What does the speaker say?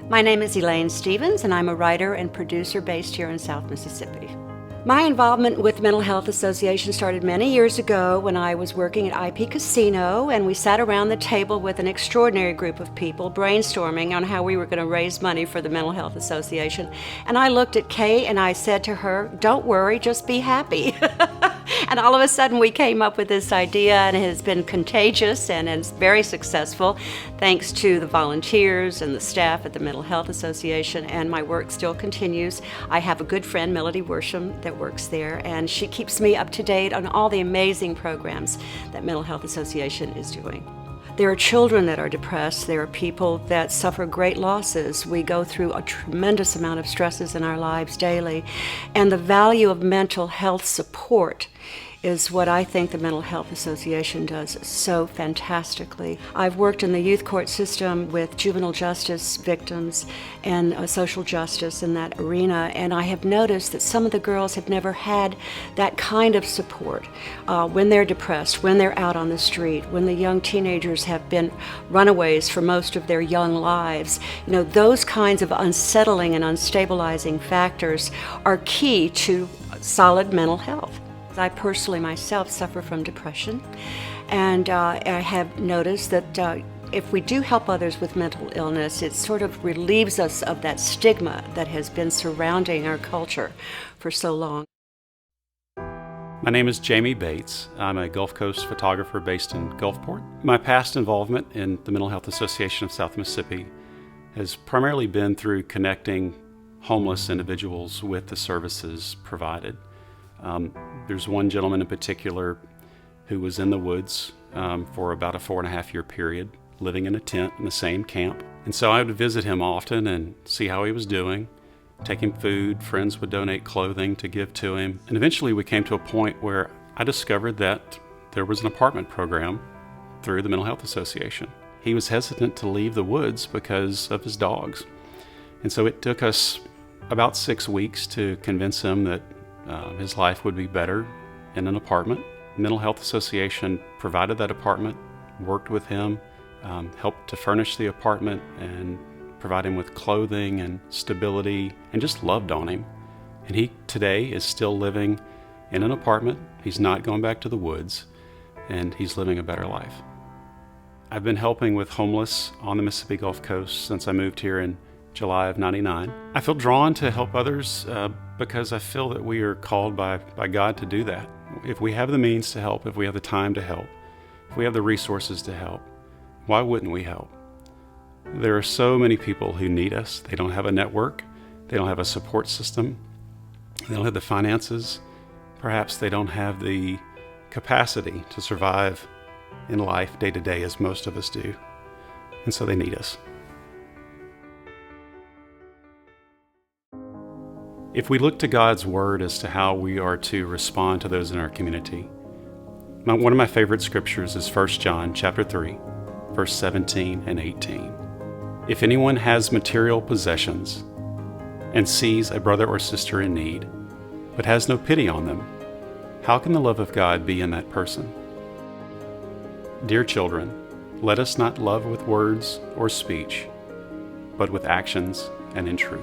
My name is Elaine Stevens, and I'm a writer and producer based here in South Mississippi. My involvement with the Mental Health Association started many years ago when I was working at IP Casino, and we sat around the table with an extraordinary group of people brainstorming on how we were going to raise money for the Mental Health Association. And I looked at Kay and I said to her, "Don't worry, just be happy." And all of a sudden we came up with this idea, and it has been contagious and it's very successful thanks to the volunteers and the staff at the Mental Health Association, and my work still continues. I have a good friend, Melody Worsham, that works there, and she keeps me up to date on all the amazing programs that Mental Health Association is doing. There are children that are depressed. There are people that suffer great losses. We go through a tremendous amount of stresses in our lives daily, and the value of mental health support is what I think the Mental Health Association does so fantastically. I've worked in the youth court system with juvenile justice victims and social justice in that arena, and I have noticed that some of the girls have never had that kind of support when they're depressed, when they're out on the street, when the young teenagers have been runaways for most of their young lives. You know, those kinds of unsettling and unstabilizing factors are key to solid mental health. I personally myself suffer from depression, and I have noticed that if we do help others with mental illness, it sort of relieves us of that stigma that has been surrounding our culture for so long. My name is Jamie Bates. I'm a Gulf Coast photographer based in Gulfport. My past involvement in the Mental Health Association of South Mississippi has primarily been through connecting homeless individuals with the services provided. There's one gentleman in particular who was in the woods for about a 4.5-year period, living in a tent in the same camp. And so I would visit him often and see how he was doing, take him food. Friends would donate clothing to give to him. And eventually we came to a point where I discovered that there was an apartment program through the Mental Health Association. He was hesitant to leave the woods because of his dogs. And so it took us about 6 weeks to convince him that his life would be better in an apartment. Mental Health Association provided that apartment, worked with him, helped to furnish the apartment and provide him with clothing and stability, and just loved on him. And he today is still living in an apartment. He's not going back to the woods, and he's living a better life. I've been helping with homeless on the Mississippi Gulf Coast since I moved here in July of '99. I feel drawn to help others because I feel that we are called by God to do that. If we have the means to help, if we have the time to help, if we have the resources to help, why wouldn't we help? There are so many people who need us. They don't have a network. They don't have a support system. They don't have the finances. Perhaps they don't have the capacity to survive in life day to day as most of us do. And so they need us. If we look to God's Word as to how we are to respond to those in our community, one of my favorite scriptures is 1 John chapter 3, verse 17 and 18. If anyone has material possessions and sees a brother or sister in need, but has no pity on them, how can the love of God be in that person? Dear children, let us not love with words or speech, but with actions and in truth.